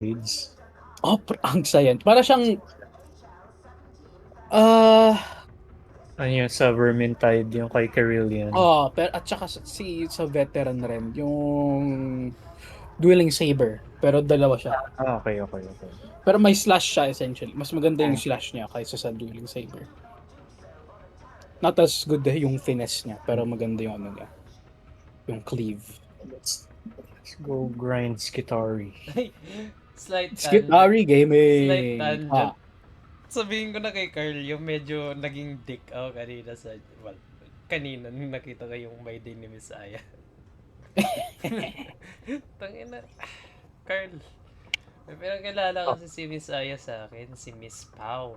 Blades. ang saya. Para siyang, ah, Ano yun, sa Vermintide, yung kay Carillion. pero at saka sa veteran rin, yung Dueling Saber, pero dalawa siya. Okay. Pero may slash siya essentially. Mas maganda yung Hmm. slash niya kaysa sa Dueling Saber. Not as good yung finesse niya, pero maganda yung ano niya, yung cleave. Let's go grind Skitari. Ay, slight Skip tangent. Ari Slight Gaming. tangent. Sabihin ko na kay Carl, yung medyo naging dick ako kanina sa... Well, kanina nung nakita ko yung My Day ni Miss Aya. Tangina. Carl, may pinakilala kasi si Miss Aya sa akin, si Miss Pau.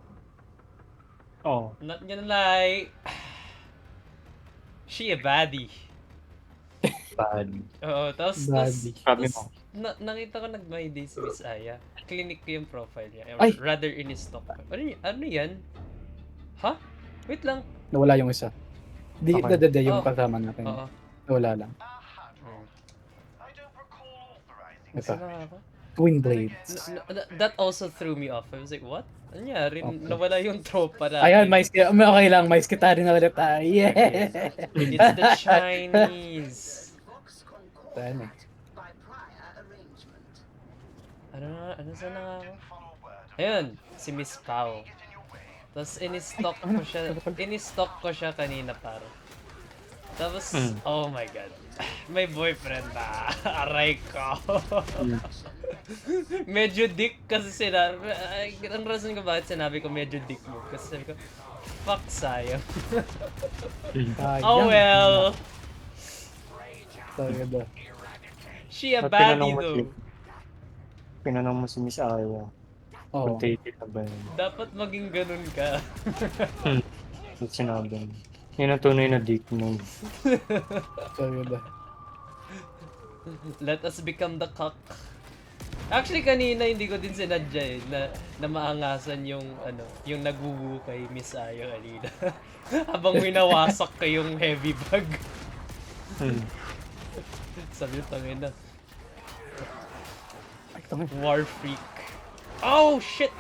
Oh, Not gonna lie, she a baddie. bad. Oo, tapos Baddie. Sabi mo. nakita ko nag-My Day si Miss Aya. Clinic ko yung profile niya. Ay! Rather in-stalk ko. Ano yan? Ha? Wait lang. Nawala yung isa. Di, Okay. yung Oh. kasama natin. Oo. Nawala lang. Hmm. Ito. Saan na ako? Twin Blades. That also threw me off. I was like, what? Ano nangyari? Okay. Nawala yung tropa natin. Ayan, okay lang. Mais kita rin na ulit tayo. Yeah! It's the Chinese. Ano? Ano saan na nga ako? Ayun, si Miss Pao. Tapos in-stalk ko siya kanina pare. Tapos, oh my god. May boyfriend na. Aray ko. Medyo dick kasi ang rason ko bakit sinabi ko medyo dick mo. Kasi sabi ko, fuck sayang. Oh well. Talaga. She a At baddie though. Pinanong mo si Miss Aya. Oo. Kung dated na ba yun? Dapat maging ganun ka. At sinabi mo. Yun ang tunay na dick move. Talaga. Let us become the cock. Actually kanina hindi ko din sinadya na maangasan yung yung nagugu kay Miss Aya kanina. Habang winawasak ko yung heavy bag. Sabi ko tangina. War freak. Oh shit.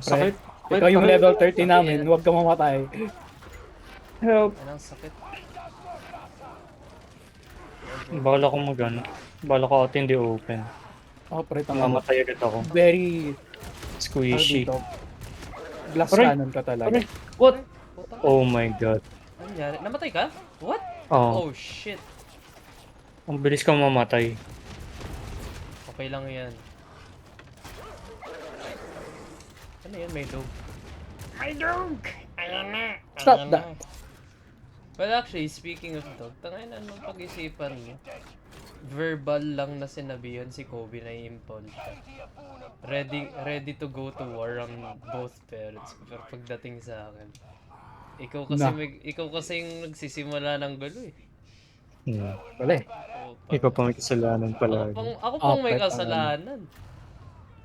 Sakit. Ikaw yung level 30 namin. Huwag ka mamatay. Help. Anong sakit? Bala ko magano. Bala ko out hindi open. Pre, Mamatay agad ako. Very Squishy. glass Aray! cannon ka talaga. Aray! What? Oh my god. Ano nangyari? Namatay ka? What? Oh, Oh shit. ang bilis kang mamatay. Okay lang yan. Ano yan? May dog. May dog! Ayan na! Stop ayan that. na. Well actually, speaking of dog, tangay na nung pag-isipan mo. Verbal lang na sinabihan si Kobe na i-impol siya. Ready to go to war ang both parents. Pero pagdating sa akin, ikaw kasi yung nagsisimula ng gulo eh. Wala eh. Ikaw pa may kasalanan pala. Ako pang may Pet, kasalanan.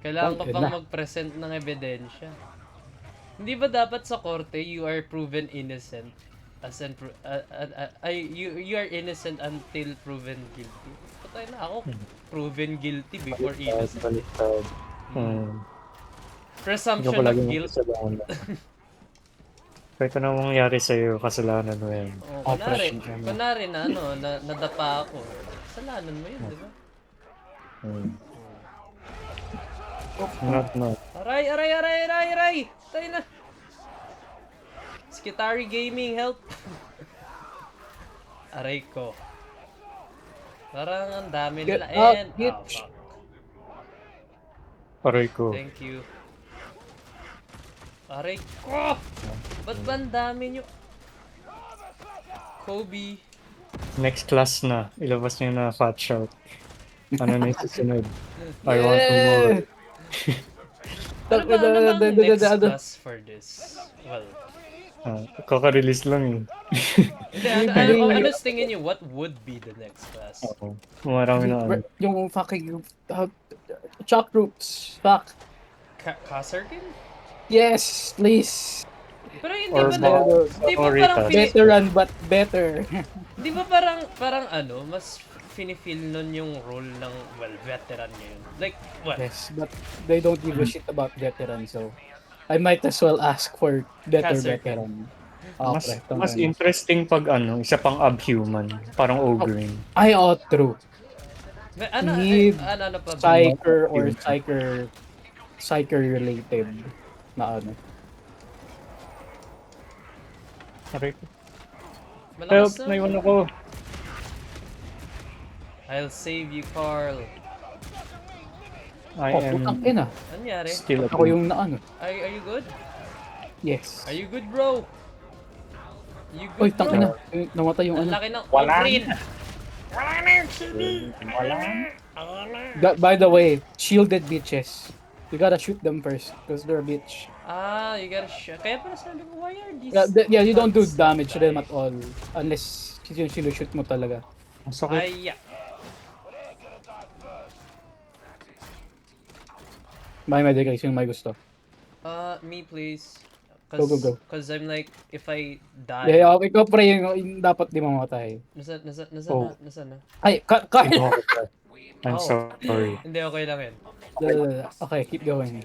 Kailangan ka Pang pang ina. mag-present ng ebidensya. Hindi ba dapat sa korte you are proven innocent as in you are innocent until proven guilty? Patay na ako. Proven guilty before innocent. Baliktad. Ikaw Presumption palagi of may guilt. kasalanan. Kahit anong mangyari sa'yo, kasalanan mo yan. Oh, kunwari na nadapa ako. Kasalanan mo yun, di ba? Not. Aray! Tayo na! Skitari Gaming, help! Aray ko. Parang ang dami Get nila. out, And, bitch. fuck. Aray ko. Thank you. Aray ko! Ba't ba ang dami nyo? Kobe. Next class na. Ilabas niyo na fat shot. Ano na yung susunod? I want to more. Ano ba ang next class for this? Well, Kaka-release lang ano tingin nyo? What would be the next class? Oo. Marami na ano. Yung fucking chalk roots. Fuck. Kasarkin? Yes, please. Pero hindi Or ba di ba parang Ritas. Better run but better. di ba parang mas feel nun yung role ng, well, veteran ngayon. Like, what? Yes, but they don't give a shit about veteran, so I might as well ask for better Kasserkin. veteran. Mas, Okay, mas tama na. interesting pag isa pang abhuman. Parang ogre. Ay, oh, true. Need Ano pa ba? Psyker or Psyker related na ano. Pero Malakas na. naiwan ako. I'll save you, Carl. I Oh, am putang ina. Anyari? still Ako yung na ano. Are you good? Yes. Are you good, bro? You Oy, good, tang bro? ina. Namatay yung Ang ano. laki ng Wala green. By the way, shielded bitches. You gotta shoot them first because they're a bitch. Ah, you gotta shoot. Kaya pala sabi ko, why are these... Yeah, you don't do thugs damage to them dying? at all unless sinushoot mo talaga. Ang sakit. Ay, yeah. May medical yung may gusto. Me please. Go, go, go. Cause I'm like, if I die... Yeah, okay, ikaw pre yung dapat di mamatay. Nasa na? Ay, Ito ako, pre. I'm Oh. sorry. Hindi, okay lang yan. Okay, keep going.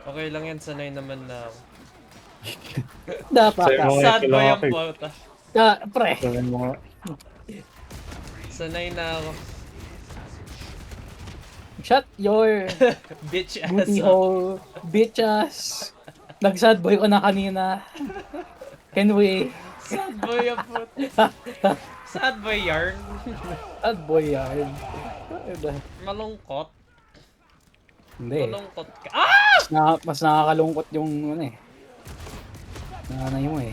Okay lang yan, sanay naman na ako. Dapat Sa'yo ka. mga Sad boy kailangan ang ko. pauta. Pre. Sabihin mo nga. Sanay na ako. Shut your Bitch booty ass up. hole, bitches. Nag-sad boy ko na kanina. Can we? Sad boy ang puta. Sad boy yarn. Sad boy yan. Malungkot. Hindi. Malungkot ka. Ah! Mas nakakalungkot yung ano eh. Nanay mo eh.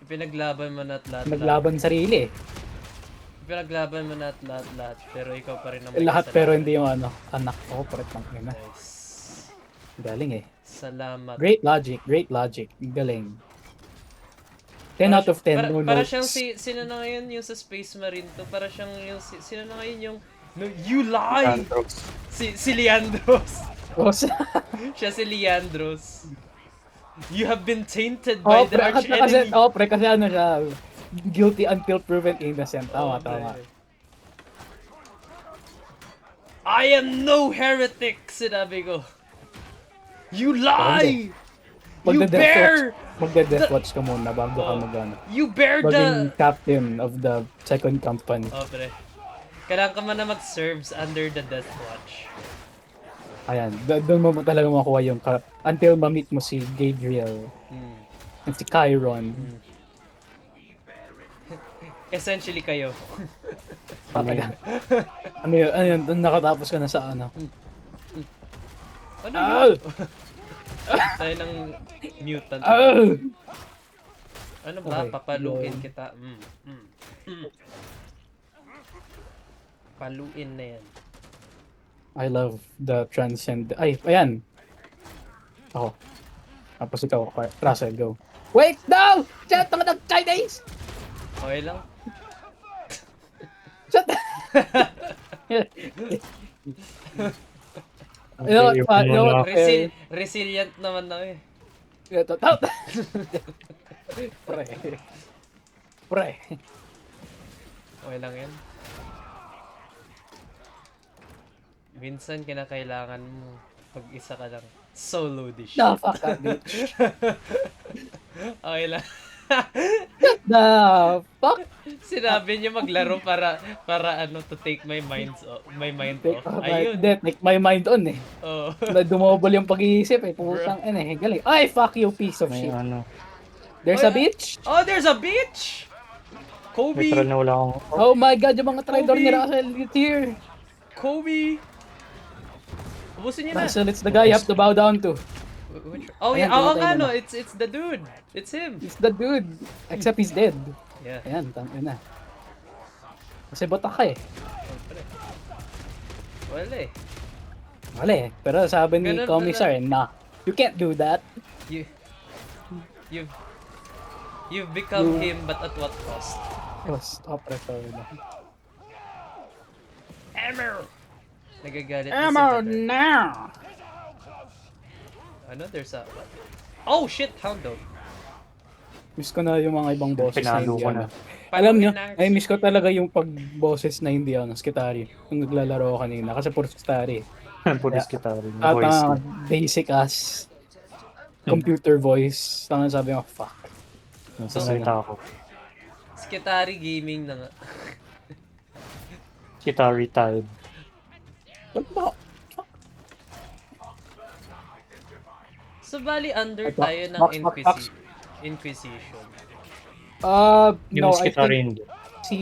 Ipinaglaban mo na at lahat. Naglaban sarili eh. Ipinaglaban mo na at lahat. Pero ikaw pa rin ang may Lahat kasalanan. pero hindi yung ano. Anak ko, paret lang yun na. Nice. Galing eh. Salamat. Great logic. Galing. 10 out of 10. No para notes. siyang sino na ngayon yung sa Space Marine to? Para siyang yung sino na ngayon yung no, you lie! Androx. Si Leandros. Oh, Siya si Leandros. You have been tainted by the arch kasi, enemy. kasi ano siya. Guilty until proven innocent. Tama. I am no heretic, sinabi ko. You lie! You bear! Magde-death watch ka muna bago ka mag-ano. You bear Maging the... captain of the second company. Oh, pre. Kailangan ka man na mag-serves under the Death Watch. Ayan, doon mo talaga makuha yung until ma-meet mo si Gabriel and si Chiron. Essentially kayo. Ano yun, doon nakatapos ka na sa ano. Ano Ah! yun? Tayo ng mutant. Ah! Ano ba? Okay, Papaluin yun. kita. Paluin na yan. I love the transcend. Ay, ayan. Ako. Tapos ikaw, Russell, go. Wait, no! Shut up, Chinese! Okay lang? Shut up! You know what, Okay, you know what, Resilient naman na eh. Pre. Okay lang yan. Minsan kinakailangan mo pag isa ka lang. Solo dish. No, fuck that bitch. Okay lang. The fuck? Sinabi niya maglaro para ano to take my mind off. Ayun. Take my mind on eh. Oh. Dumobol yung pag-iisip eh. Putang eh. Galing. Ay, fuck you, piece of May shit. ano. There's a bitch? Oh, there's a bitch. Kobe. Literal na wala akong... Oh my god, yung mga traitor Kobe. ni Russell it's here. Kobe. Ubusin niyo na. Russell, it's the guy you have to bow down to. Oh Ayan, yeah, oo tumatay nga na no, na. it's the dude. It's him. He's the dude. Except he's dead. Yeah. Ayan, tangin na. Kasi botak ka eh. Wala eh. Wala eh. Pero sabi ni Ganun Commissar, nah. You can't do that. You've become him, but at what cost? Oh, stop record. Hammer! Nagagalit Ammo na si Brother. now! Ano? There's a... Oh shit! Hound dog. Miss ko na yung mga ibang boses na Pinalo hindi ko na. ano. Alam nyo, Paano ay miss ko talaga yung pag-boses na hindi ano, Skitari. Yung naglalaro ako kanina, kasi puro Skitari. Pulis kita rin. At Voice. basic as computer voice. Tangan sabi ko, fuck. Nasasalita ako. Skitari Gaming na nga. Kitari type. Ba't ba? So, bali under Ay, tayo ng box, box, box. Inquisition. Yung No, I Kitari think hindi. si,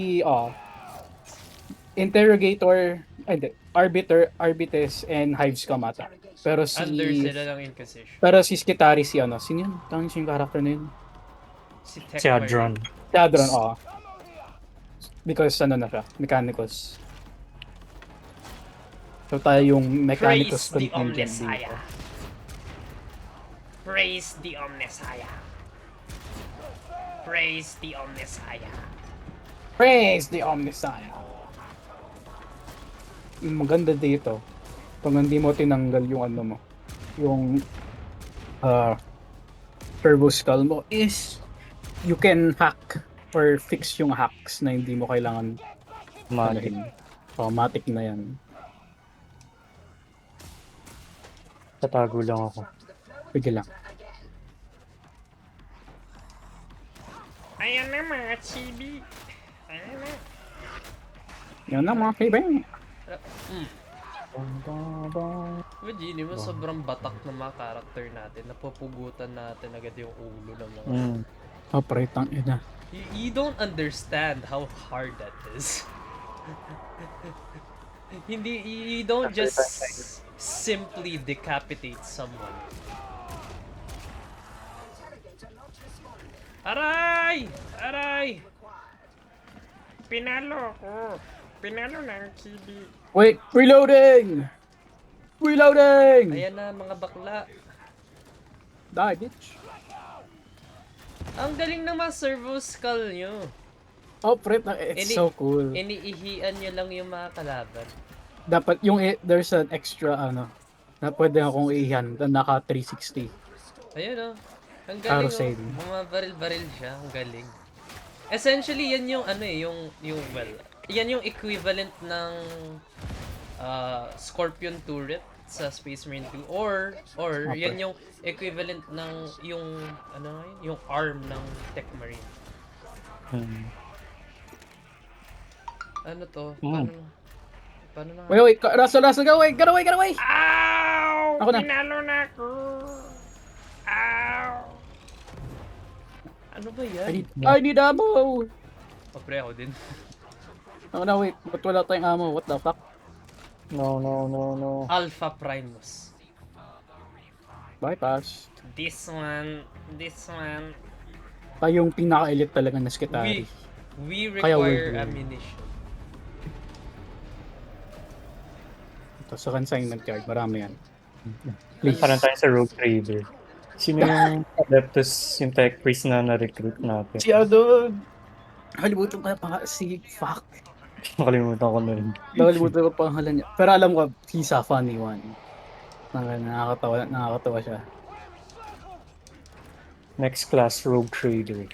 Interrogator, ay, hindi, Arbiter, Arbites, and Hives Kamata. Pero Under sila ng Inquisition. pero si Skitari si ano, sino yun? Tangan siya yung character na yun. Si Si Adron. Si Adron, Because ano na siya, Mechanicus. So tayo yung Mechanicus Praise the contingent Omnissiah. dito. Praise the Omnissiah. Praise the Omnissiah. Praise the Omnissiah! Yung maganda dito, pag hindi mo tinanggal yung ano mo, yung turbo skull mo is you can hack or fix yung hacks na hindi mo kailangan Magic. automatic na yan. Tatago lang ako. Sige lang. Ayan na mga chibi. Ayan na. Yan na mga kaibigan. Imagine mo, sobrang batak ng mga karakter natin. Napupugutan natin agad yung ulo ng mga... Tang ina. You don't understand how hard that is. Hindi, you don't just simply decapitate someone. Aray! Aray! Pinalo ko. Pinalo ng chibi. Wait! Reloading! Reloading! Ayan na mga bakla. Die, bitch. Ang galing ng mga servo skull nyo. Oh, it's so cool. Iniihian nyo lang yung mga kalaban. Dapat yung there's an extra na pwede akong iyan na naka 360. Ayun oh. Ang galing Carousel. oh. Bumabaril-baril siya. Ang galing. Essentially, yan yung ano eh, yan yung equivalent ng Scorpion turret sa Space Marine 2 or Okay. yan yung equivalent ng yung ano nga yun? Yung arm ng Tech Marine. Ano to? Paano na? Wait, Russell, go away! Get away! Ow! Ako na. Pinalo na ako! Ow! Ano ba yan? I need ammo! Oh, pre, ako din. Ako na, wait. Ba't wala tayong ammo? What the fuck? No. Alpha Primus. Bypass. This one. Tayo yung pinaka-elite talaga na Skitari. We Kaya require we're- ammunition. Ito sa consignment card, marami yan. Parang tayo sa Rogue Trader. Sino yung Adeptus, yung tech priest na na-recruit natin? Si ano? Nakalimutan ko pa si fuck. Nakalimutan ko na rin. Nakalimutan ko pa ang halan niya. Pero alam ko, he's a funny one. Nakakatawa siya. Next class, Rogue Trader.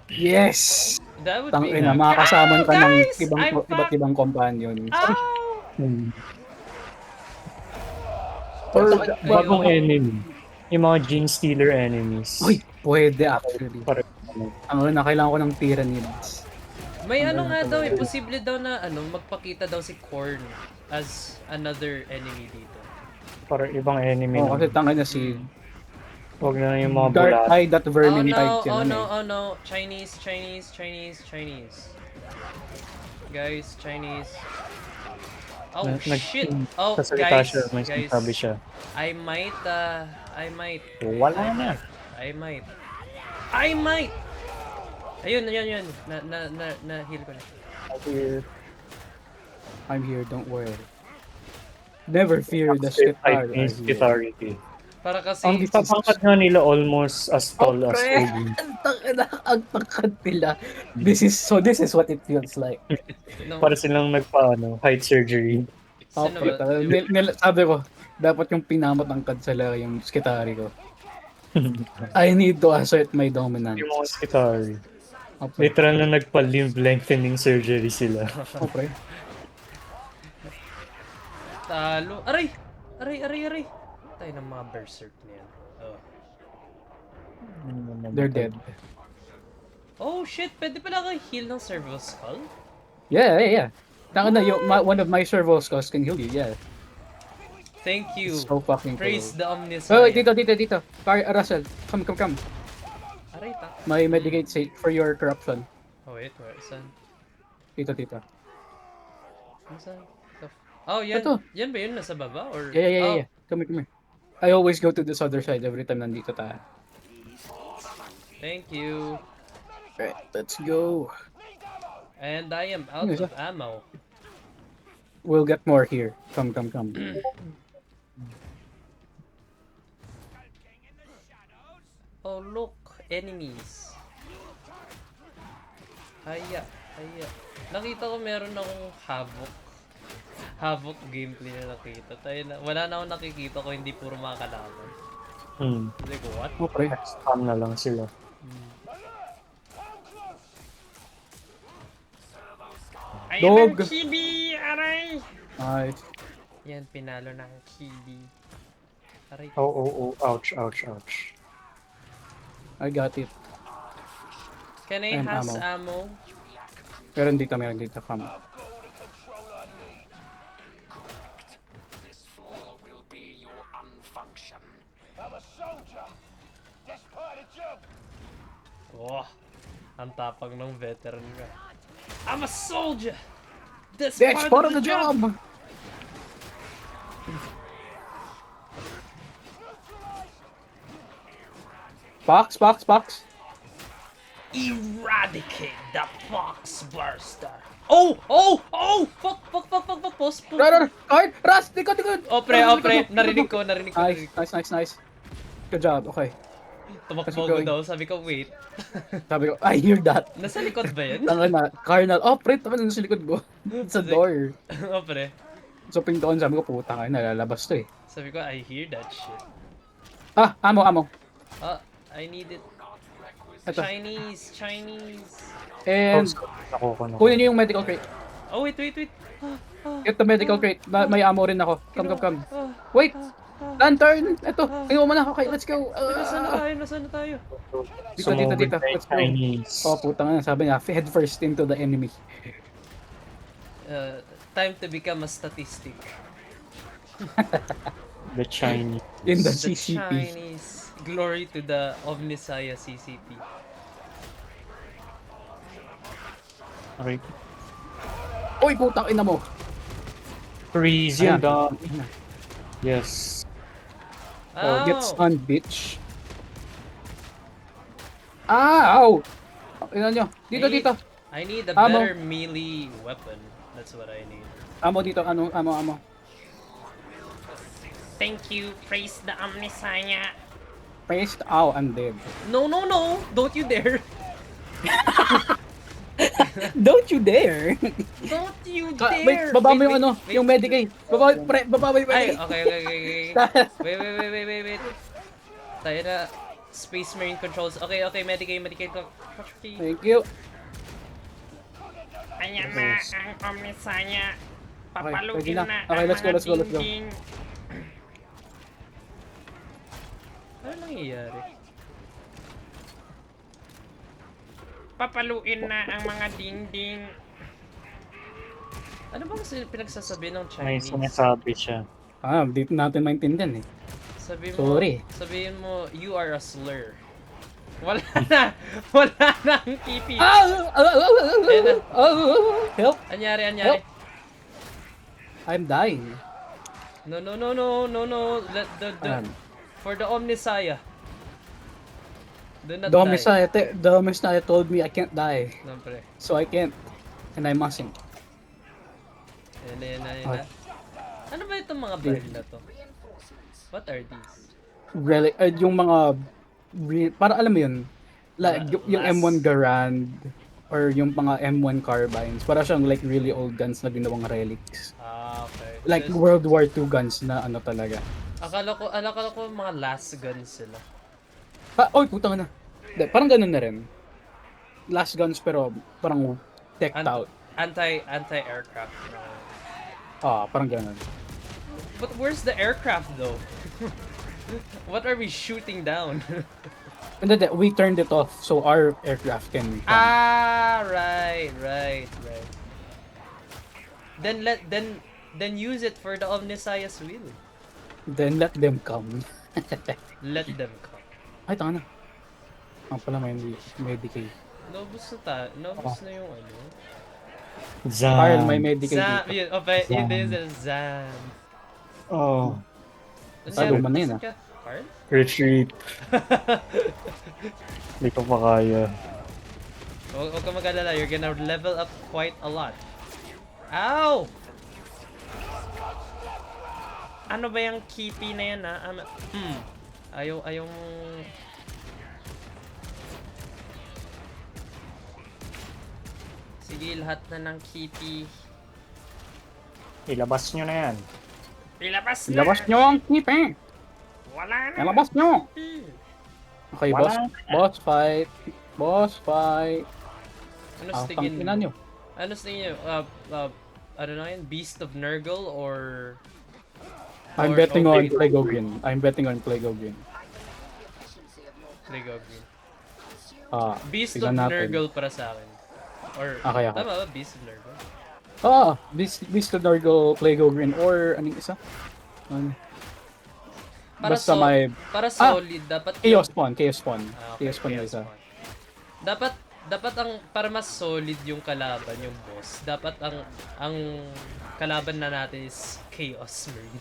Yes! That would be Tangina, nice. makakasaman ka ng Guys! I'm iba't ibang companions. Ow! Or Tangina, bagong enemy. Yung mga Gene Stealer enemies. Uy, pwede actually. Parang Ang kailangan ko ng Tyranids. May ano nga daw eh, posible daw na magpakita daw si Korn as another enemy dito. parang ibang enemy. Oo, kasi tangina si Huwag na lang yung mga Dark bulat. Eye that vermin type oh yun. no, oh no. Chinese. Guys, Chinese. Oh shit. Oh Sasalita guys, siya, may sinasabi siya. I might. Wala na. I might. Ayun. Na heal ko na. I'm here, don't worry. Never fear the Type Skitari. means Skitarity. Para kasi Ang ipapangkat nga nila almost as tall as pre. Odin. Ang tangkad nila. This is what it feels like. no, Para silang height surgery. sino ba? Sabi ko, dapat yung pinamot ang kad sa yung Skitari ko. I need to assert my Yung mga dominance. Skitari. Oh, pre. Literal na nagpa-limb lengthening surgery sila. Oh, pre. Talo. Aray! Aray! Tayo ng mga berserk na yan. Oh. They're dead. Oh shit! Pwede pala kayo heal ng servo skull? Yeah. Taka na, one of my servo skulls can heal you, yeah. Thank you. It's so fucking Praise cool. the Omniscient. Oh, wait, dito. Russell, come. Aray, ta. My medicate sake for your corruption. Oh wait, where? Saan? Dito. Saan? Oh, yan. Ito. Yan ba yun? Nasa baba? Or... Yeah. Come here. I always go to this other side every time nandito tayo. Thank you. Right, let's go. And I am out Ano of ammo. We'll get more here. Come. Oh look, enemies. Haya. Nakita ko meron akong Havoc gameplay na nakita. Wala na akong nakikita ko hindi puro mga kalaban. Like what? Oh, pre. Spam na lang sila. I Dog. am Kibi! Aray! Nice. Yan, pinalo ng Kibi. Aray. Oh. Ouch. I got it. Can I And has ammo. ammo? Meron dito. Come. Oh, ang tapang ng veteran ka. I'm a soldier! That's That's part of the job! Box. Eradicate the fox burster. Oh! Fuck! Post. Card! Ras! Likod! Oh, pre. Narinig ko. Nice. Good job, okay. Tumakbo ko daw. Sabi ko, wait. Sabi ko, I hear that. Nasa likod ba yan? Tanga na, Cardinal. Oh, pre, tama na sa likod mo. Sa door. Oh, pre. So, pintoon, sabi ko, puta ka, nalalabas to eh. Sabi ko, I hear that shit. Ah, ammo. I need it. Ito. Chinese. And, Nakuha na. kunin niyo yung medical crate. Oh, wait. Get the medical crate. May ammo rin ako. Come. Wait! Lantern! Ito, kinuha mo na. Okay, let's go. Nasaan na tayo? Dito. Let's go. Chinese. Oh, puta nga, sabi niya, head first into the enemy. Time to become a statistic. The Chinese. In the The CCP. Chinese. Glory to the Omnisaya CCP. Okay. Uy, putang ina mo. Freeze Ayan. you down. Yes. Oh, get stunned, bitch. Ow! Tingnan nyo. Dito. I need a Ammo. better melee weapon. That's what I need. Ammo dito. Ammo. Thank you. Praise the Omnisaya. Paste. Ow, I'm dead. No. Don't you dare. Don't you dare! Don't you Wait, dare. baba mo yung Wait. yung Medicaid. Baba mo yung Ay, Medicaid. okay. Wait. Tayo na. Space Marine controls. Okay. Medicaid. Thank you. Ayan na ang Omnisaya. pwede na. Okay, let's go. Ano nangyayari? Papaluin na ang mga dingding. Ano bang pinagsasabi ng May Chinese? sinasabi siya. Dito natin maintindihan eh. Sabihin mo, you are a slur. Wala na ang kipi. Help! Anyari. Help! I'm dying. No. Let for the Omnisaya. Do not die. The Messiah told me I can't die. No, pre. So I can't. And I mustn't. Yan na. Ano ba itong mga baril na to? What are these? Really, yung mga para alam mo yun, like yung Last- M1 Garand or yung mga M1 carbines, para siyang like really old guns na ginawang relics. Okay. Like Just- World War II guns na ano talaga. Akala ko mga last guns sila. Oy, putang na. Hindi, parang ganun na rin. Last guns pero parang decked out. Anti-aircraft. Parang ganun. But where's the aircraft though? What are we shooting down? Hindi, we turned it off so our aircraft can come. Right. Then use it for the Omniscience wheel. Then let them come. Let them come. Ay, tanga na. Pala may Medicaid. Naubos na yung ano. Carl, may Zam. Medicaid Zam, dito. yun din yung Zam. Oh, Luma na yun, Ka, Carl? retreat. Hindi ko pa kaya. Huwag ka mag-alala, you're gonna level up quite a lot. Ow! Ano ba yung kipi na yan, ha? Ayaw Sige, lahat na ng kipi. Ilabas nyo na yan. Ilabas na! Ilabas nyo ang kipe! Wala na! Ilabas nyo! kipi. Okay, Wala. boss fight. Boss fight. Ano sa Tangina tingin nyo. Ano sa tingin nyo? Ano na yun? Beast of Nurgle or... I'm or betting on Obey- Plague Green. I'm betting on Plague Green. Plague of Green. Beast of tignan natin. Nurgle para sa akin. Or... Okay. Tama ba? Beast of Nurgle? Beast of Nurgle, Plague Green, or anong isa? Basta may Para solid, dapat... Chaos Spawn. Okay, Chaos Spawn yung Chaos isa. Spawn. Dapat ang para mas solid yung kalaban, yung boss. Dapat ang kalaban na natin is Chaos Marine.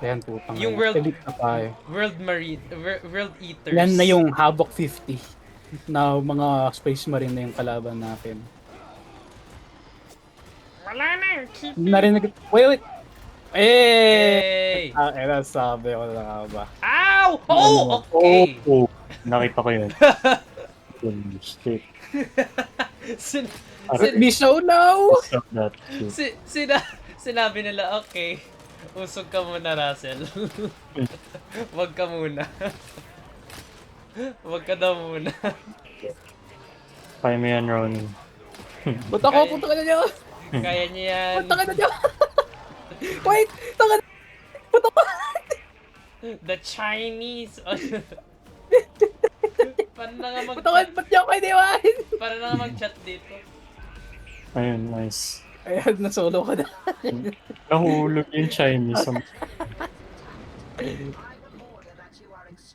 Ayan, putang Yung ina. world- Elite na tayo. World Eaters. Yan na yung Havoc 50 na mga Space Marine na yung kalaban natin. Wala na yung keep. Narinig... Wait! Hey! Sabi ko na ba? Ow! Oh! Okay! Oh, nakita ko yun. Holy shit. Sin- Let me so now! Stop that shit. sinabi nila, okay, usog ka muna, Russell. Wag ka muna. Wag ka daw muna. Kaya mo yan, Ronnie. Ba't ako? Punta ka na niyo! Kaya niya yan. Punta ka na niyo! Wait! Punta ka na! Punta ka! The Chinese. Para na nga Punta ka! Ba't niyo ako iniwan? Para na nga mag-chat dito. Ayun, nice. Ayan, nasolo ka na. Nahulog yung Chinese.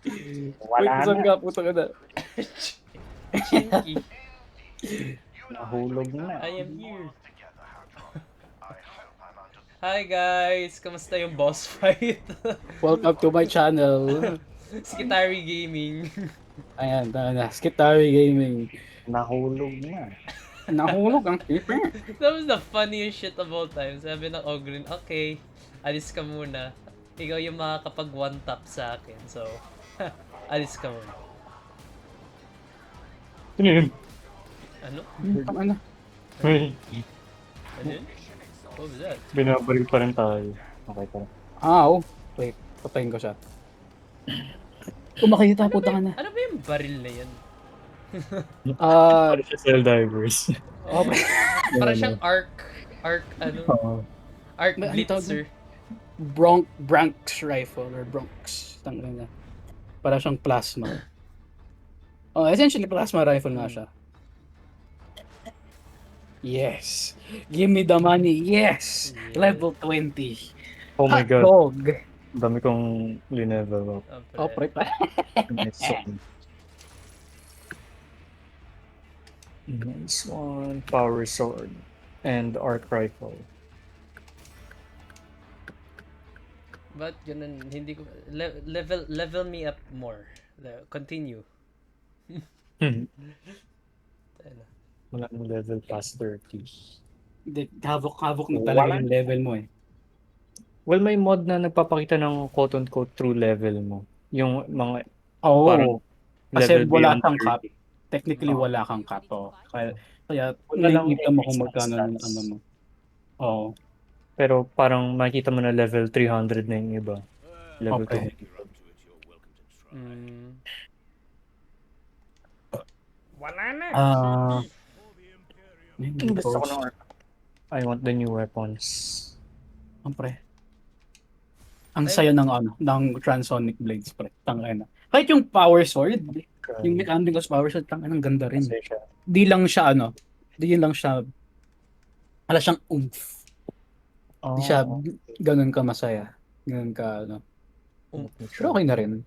Wait, saan ka? Punta ka na. Chinky. Nahulog na. I am here. Hi guys! Kamusta yung boss fight? Welcome to my channel. Skitari Gaming. Ayan, na. Skitari Gaming. Nahulog na. Nahulog ang keeper. That was the funniest shit of all time. Sabi ng Ogrin, okay, alis ka muna. Ikaw yung makakapag one tap sa akin. So, alis ka muna. Ano yun? Ano? Ano? Wait, Ano yun? What was that? binabaril pa rin tayo. Okay pa rin. Wait, patayin ko siya. Kung makikita, puta ka na. Ano ba yung baril na yan? Para siya Cell Divers. Okay. Para siyang arc, Oo. arc Ano blitzer. Bronx rifle or Bronx. Tangin na. Para siyang plasma. Essentially plasma rifle nga siya. Yes. Give me the money. Yes. Yeah. Level 20. Oh my Hot god. dog. Dami kong linevel up. Oh, pre pa. Nice one. Nice one. Power sword. And arc rifle. But ganun, hindi ko, level me up more. Continue. Ayun na. Wala nang level past 30. Havoc na talaga Wala. yung level mo eh. Well, may mod na nagpapakita ng quote-unquote true level mo. Yung mga Oo. parang Kasi level wala beyond kang cap. 30. Technically Oo. wala kang cap. Kaya Wala lang nakikita mo kung yung magkano yung stats. ano mo. Oo. Pero parang makikita mo na level 300 na yung iba. Level Okay. 200. Mm. Wala na. Ah, Gusto ko ng I want the new weapons. pre. Ang Ay, saya ng ng Transonic Blades, pre. Tangina. Kahit yung Power Sword, yung Mechanical Power Sword, tangina, ang ganda rin. Kasi siya. Di lang siya di lang siya, wala siyang oomph. Di siya Oh, ganun ka masaya. Ganun ka, Pero okay na rin.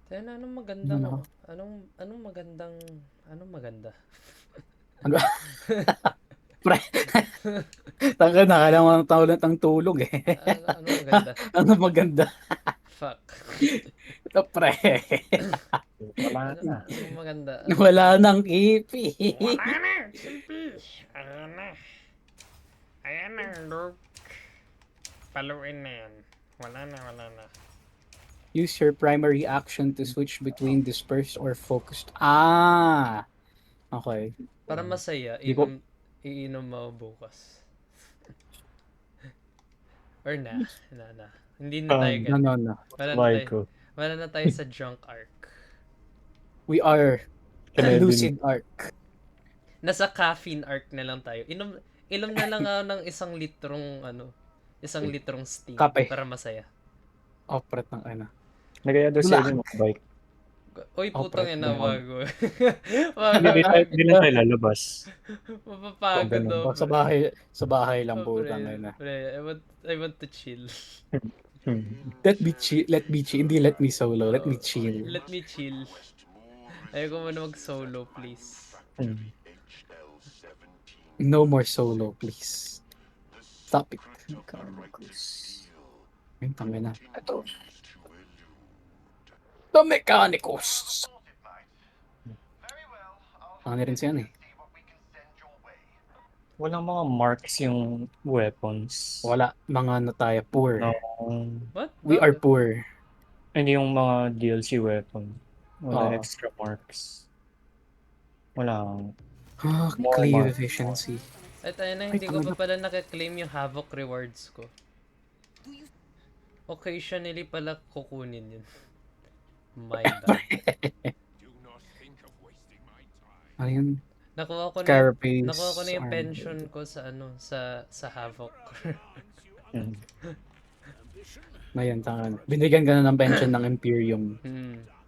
Tayo na, anong maganda? Pre, tangina, kailangan ng tulog eh. Anong maganda? Ano maganda? Fuck. Pre, wala na. Anong maganda? wala nang kipi. Wala na! Silpi! Ayan na. Ayan na, Luke. Paluin na yan. Wala na. Use your primary action to switch between dispersed or focused. Ah! Okay. Para masaya, Di ko- iinom mo bukas. Or na. Hindi na tayo Um, ganun. No. Michael. Wala na tayo sa drunk arc. We are Canadian. lucid arc. Nasa caffeine arc na lang tayo. Inom na lang ako ng isang litrong Sting Kape. para masaya. Opret ng Nagaya daw Black. siya yung bike. Oy, putang Opret ina, na bago. Hindi na tayo lalabas. Mapapagod Ganun. daw. Sa bahay lang Oh, po tangina. pre, I want to chill. Let me chill. Hindi let me solo. Let me chill. Let me chill. Ayoko muna mag-solo, please. No more solo, please. Stop it. Ayun, tangina. Ito. The Mechanicus. Ano rin siya eh. Walang mga marks yung weapons. Wala. Mga tayo. Poor. No. What? We are poor. Hindi yung mga DLC weapon. Wala Oo. extra marks. Wala. More Cleave marks. efficiency. Ay, tayo na, hindi ko pa pala nakaklaim yung Havoc rewards ko. Occasionally pala kukunin yun. My God. Ano yun? Nakuha ko na Carapace. yung arm. pension ko sa sa Havoc. Mm. Ngayon, tangan. Binigyan ka na ng pension ng Imperium.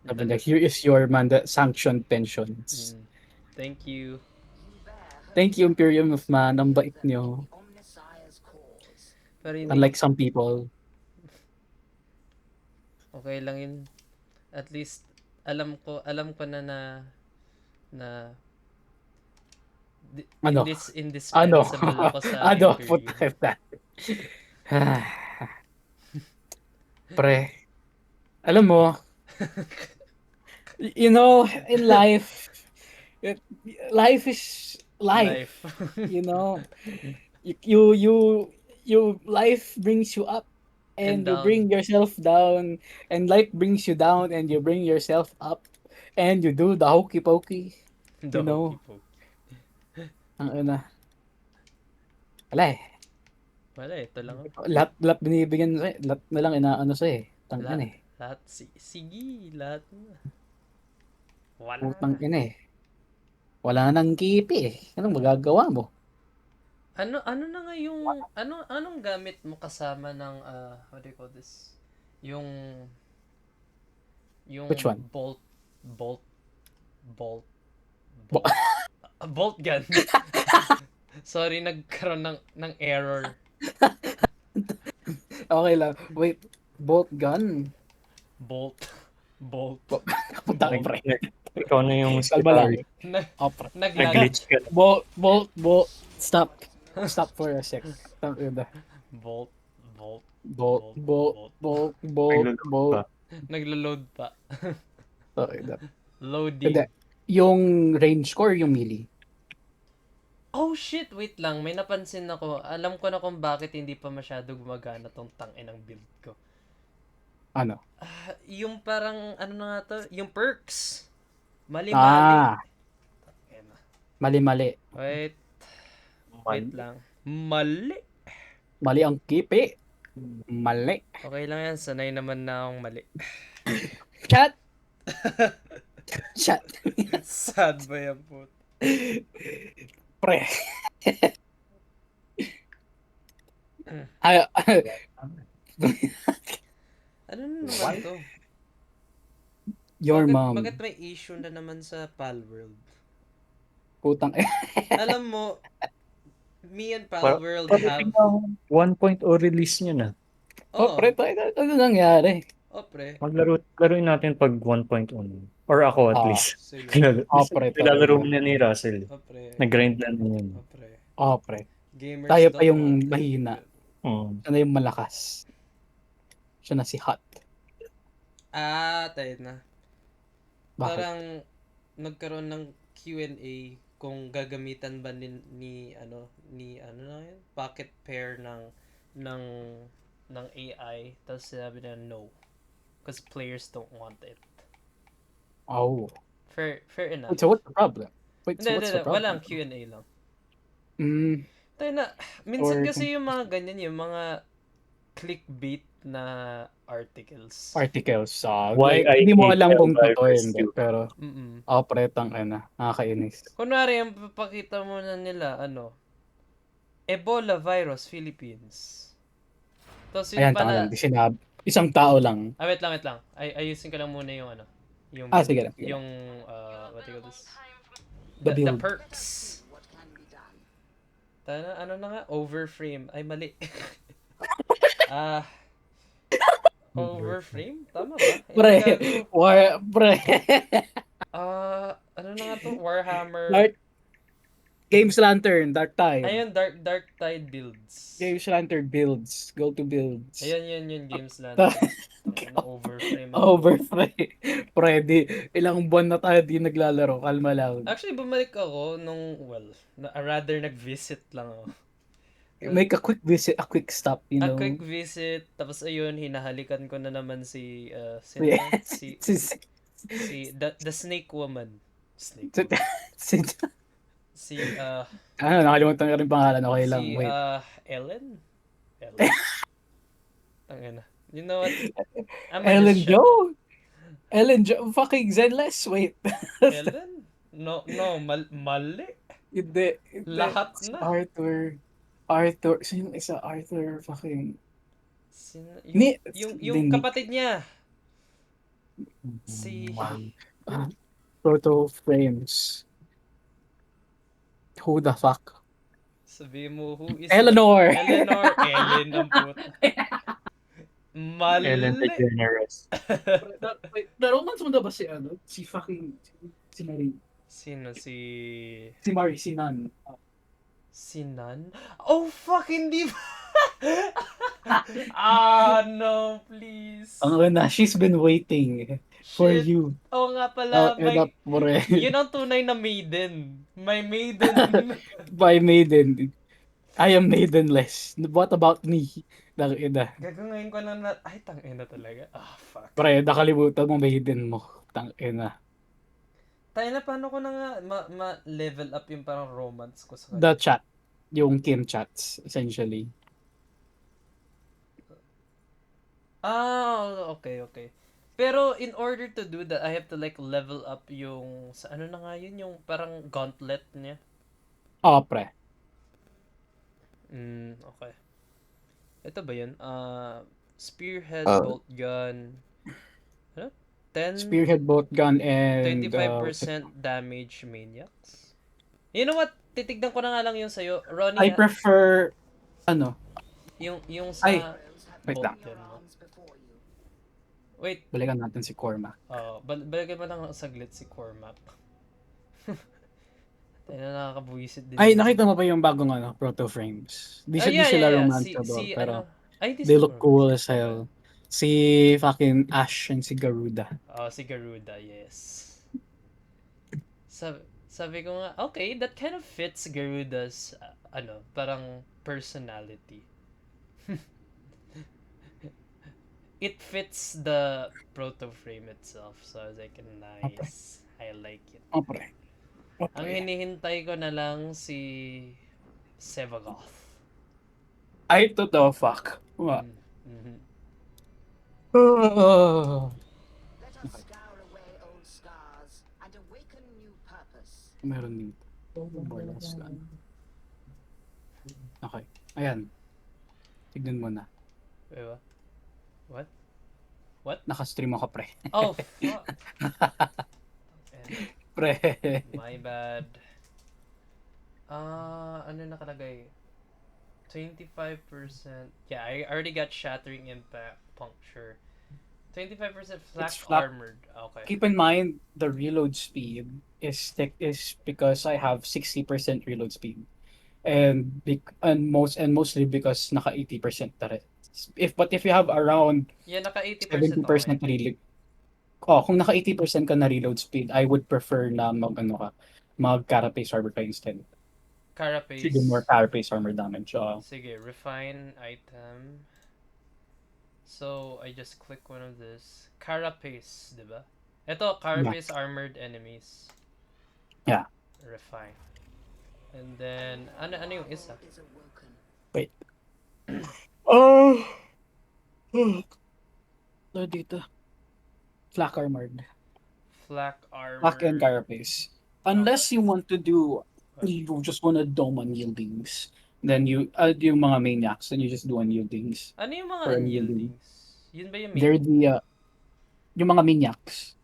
Sabi niya, here is your sanctioned pensions. Thank you. Thank you, Imperium of Man. Ang bait nyo. Pero hindi, Unlike some people. okay lang yun. At least alam ko na Ano? indispensable ako sa Ano? Imperium. Puta. Pre. Alam mo, you know, in life, life is life. You know, you life brings you up And and you down. bring yourself down, and life brings you down and you bring yourself up and you do the hokey pokey. The You know. hokey pokey. Ang wala eh. Wala, ito lang. Lahat binibigyan sa'yo. Lahat na lang inaano sa'yo eh. Tangin eh. Lahat, sige, lahat na. Wala Putang na. ina eh. Wala nang kipi eh. Anong magagawa mo? Ano na nga yung, anong gamit mo kasama ng, what do you call this? Yung Which one? bolt Bo- bolt gun. Sorry, nagkaroon ng error. Okay lang. Wait. Bolt gun? Bolt. Putang pre. Ikaw na yung Kalma lang. Na- Oh, pre. Naglag. Nag-glitch ka. Bolt. Stop. Stop for a sec. Tangina. Bolt. Bolt. Naglo-load pa. Tangina. Loading. Hindi. Yung range score, yung melee. Oh shit, wait lang. May napansin ako. Alam ko na kung bakit hindi pa masyado gumagana tong tanginang build ko. Ano? Yung parang, ano na nga to? Yung perks. Mali-mali. Mali-mali. Wait lang. Mali. Mali ang kipi. Mali. Okay lang yan. Sanay naman na akong mali. Chat! Chat. Sad ba yan po? Pre. Ay, Ano na naman to? your bakit, mom. Bakit may issue na naman sa Palworld? Putang Alam mo, me and Para, Palworld para have... tingnan 1.0 release nyo na. Oh, Oh, pre, ano nangyari? pre. Laruin natin pag 1.0. Or ako at Ah, least. Sige. pre, Nilalaro talaga. na ni Russell. Pre. Nag-grind na yun. Pre. Pre. Gamers Tayo pa don't yung want it. mahina. Siya na yung malakas. Siya na si Hot. Tayo na. Bakit? Parang nagkaroon ng Q&A kung gagamitan ba ni ano na yun? Pocket pair ng ng AI. Tapos sinabi na no. Because players don't want it. Oh. Fair enough. Wait, so what's the problem? Hindi, walang Q&A lang. Tayo na, minsan Or kasi yung mga ganyan, yung mga clickbait na articles. Why like, I hindi mo hate alam kung totoo Helldivers hindi. 2. Pero, Mm-mm. pretang nakakainis. Kunwari, yung papakita mo na nila, Ebola virus, Philippines. Tapos yun Ayan, pala... di sinabi. Isang tao lang. wait lang. Ayusin ko lang muna yung Yung, Sige lang. Yung, what do you call this? The The build. perks. Ano na nga? Overframe. Ay, mali. Overframe? Tama ba? Pre. Pre. Ano na nga to? Warhammer. Games Lantern, Dark Tide. Ayun, Dark Tide builds. Games Lantern builds. Go to builds. Ayun, Games Lantern. Overframe. Overframe. Pre, ilang buwan na tayo di naglalaro. Kalma lang. Actually, bumalik ako rather nag-visit lang ako. Make a quick visit, a quick stop, you know. A quick visit, tapos ayun, hinahalikan ko na naman si the Snake Woman. Nakalimutan ka rin pangalan, okay lang. Wait. Ellen? Tangina. You know what? Ellen Jo, fucking Zenless, wait. Ellen? No, mali. Hindi. Lahat na. Arthur, sino yung isa? Arthur, fucking... Yung kapatid niya. Proto Frames. Who the fuck? Sabi mo, who is Eleanor! Ellen ang puta. Mali. Ellen DeGeneres. Na-romance mo na ba si Si fucking... Si Marie? Sino? Si Marie, si Nan. Si Nan? Oh, fuck, hindi ba? No, please. She's been waiting for Shit. you. Oo nga pala, yun ang tunay na maiden. My maiden. By maiden. I am maidenless. What about me? Gagawin ko lang na, ay, tangina talaga. Fuck. Pre, nakalimutan mo maiden mo. Tangina. Tayo na, paano ko na nga ma-level up yung parang romance ko sa The chat. Yung Kim chats, essentially. Okay. Pero in order to do that, I have to like level up yung, sa ano na nga yun, yung parang gauntlet niya. Pre. Okay. Ito ba yun? Spearhead, bolt gun. Ano? 10? Spearhead, bolt gun, and... 25% damage maniacs. You know what? Titignan ko na nga lang yung sa'yo. Ronnie, I prefer... Yung sa... Wait lang. Wait. Balikan natin si Cormac. Balikan mo lang saglit si Cormac. Tayo na nakakabuwisit din. Ay, nakita mo pa yung bagong Proto Frames. Di sila romanceable, pero they look cool as hell. Si fucking Ash and si Garuda. Si Garuda, yes. Sabi ko nga, okay, that kind of fits Garuda's, parang personality. It fits the proto frame itself, so I was like, nice. I like it. Okay. Ang hinihintay ko na lang si Sevagoth. Ay, totoo, fuck. Mm-hmm. Meron dito. Wireless gun. Okay. Ayan. Tignan mo na. Wait, what? What? Nakastream ako, pre. Oh, fuck. Pre. My bad. Ano nakalagay? 25%. Yeah, I already got shattering impact puncture. 25% flak It's flak. armored. Okay. Keep in mind, the reload speed is because I have 60% reload speed. And mostly because naka 80% na rin. But if you have around Yeah, naka 80% ako 70% reload, kung naka 80% ka na reload speed, I would prefer na mag carapace armor ka instead. Sige, more Carapace. carapace armor damage. Sige, refine item. So, I just click one of this. Carapace, diba? Ito, carapace armored enemies. Yeah. Refine. And then, ano yung isa? Wait. Oh! Dito. Flak armored. Flak armor. Flak and carapace. Unless you want to do, you just want to dome on yieldings. Then you add yung mga maniacs, then you just do unyieldings. Ano yung mga For unyieldings? Yun ba yung They're the, yung mga maniacs.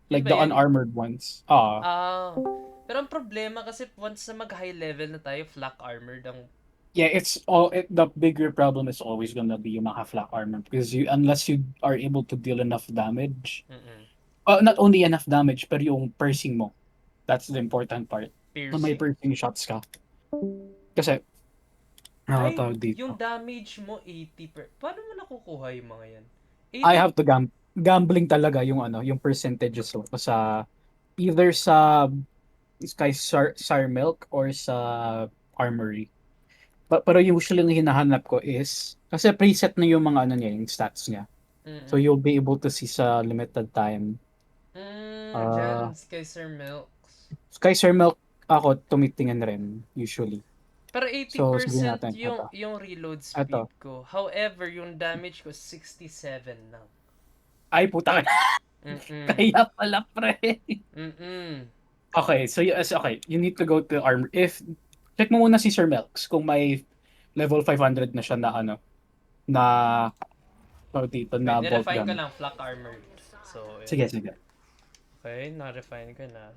Like ba the yun? unarmored ones. Pero ang problema kasi once na mag-high level na tayo, flak armored ang... Yeah, the bigger problem is always gonna be yung mga flak armor because unless you are able to deal enough damage, not only enough damage, pero yung piercing mo. That's the important part. Na may piercing shots ka. Kasi, tawag dito. Yung damage mo 80 Paano mo nakukuha yung mga yan? I have to gambling talaga yung yung percentages ko sa either sa Sar Milk or sa Armory. Pero usually yung hinahanap ko is kasi preset na yung mga niya, yung stats niya. So you'll be able to see sa limited time. Dyan, Skyser Milk. Skyser Milk ako tumitingin rin usually. Pero 80% yung reload speed Ito. ko. However, yung damage ko 67 lang. Ay puta ka. Kaya pala pre. Okay, so okay, you need to go to armor. Check mo muna si Sir Melks kung may level 500 na siya na na dito na bolt Nirefine ko gun. lang flak armored. So, Sige. Okay, na-refine ko na.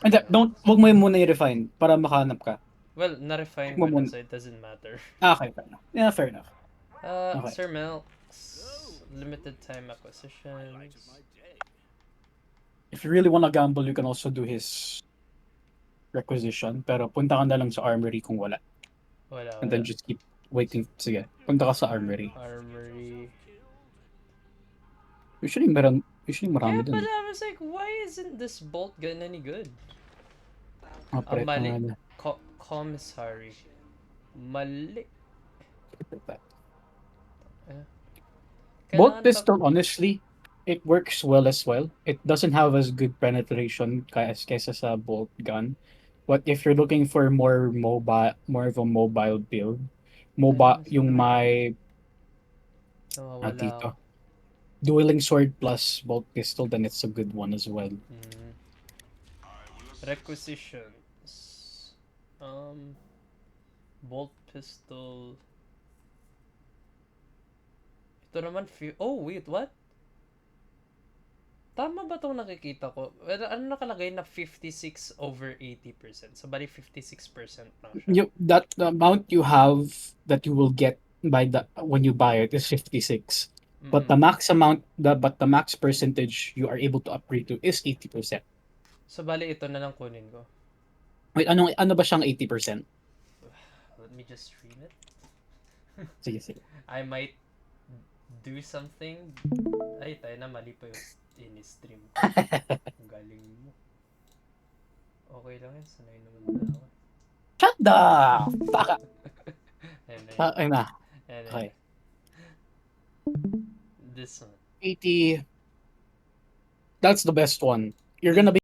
Hindi, wag mo muna i-refine para makahanap ka. Well, na-refine ko na so it doesn't matter. Okay, fair enough. Yeah, fair enough. Okay. Sir Melks, limited time acquisitions. If you really wanna gamble, you can also do his requisition, pero punta ka na lang sa armory kung wala. And then just keep waiting. Sige, punta ka sa armory. Usually marami But dun. I was like, why isn't this bolt gun any good? Mali. Commissary. Mali. Bolt pistol, honestly, it works well as well. It doesn't have as good penetration kaysa sa bolt gun. But if you're looking for more of a mobile build, yung may dito, dueling sword plus bolt pistol, then it's a good one as well. Requisitions. Bolt pistol. Ito naman, oh wait, what? Tama ba itong nakikita ko? Ano nakalagay na 56/80%? So, bali 56% lang siya. The amount you have that you will get when you buy it is 56. But the max percentage you are able to upgrade to is 80%. So, bali ito na lang kunin ko. Wait, ano ba siyang 80%? Let me just stream it. Sige. I might do something. Ay, tayo na, mali pa yung in-stream. Ang galing mo. Okay lang yan, sanay naman na ako. Shut the fuck up! Ay na. Okay. This one. 80. That's the best one. You're gonna be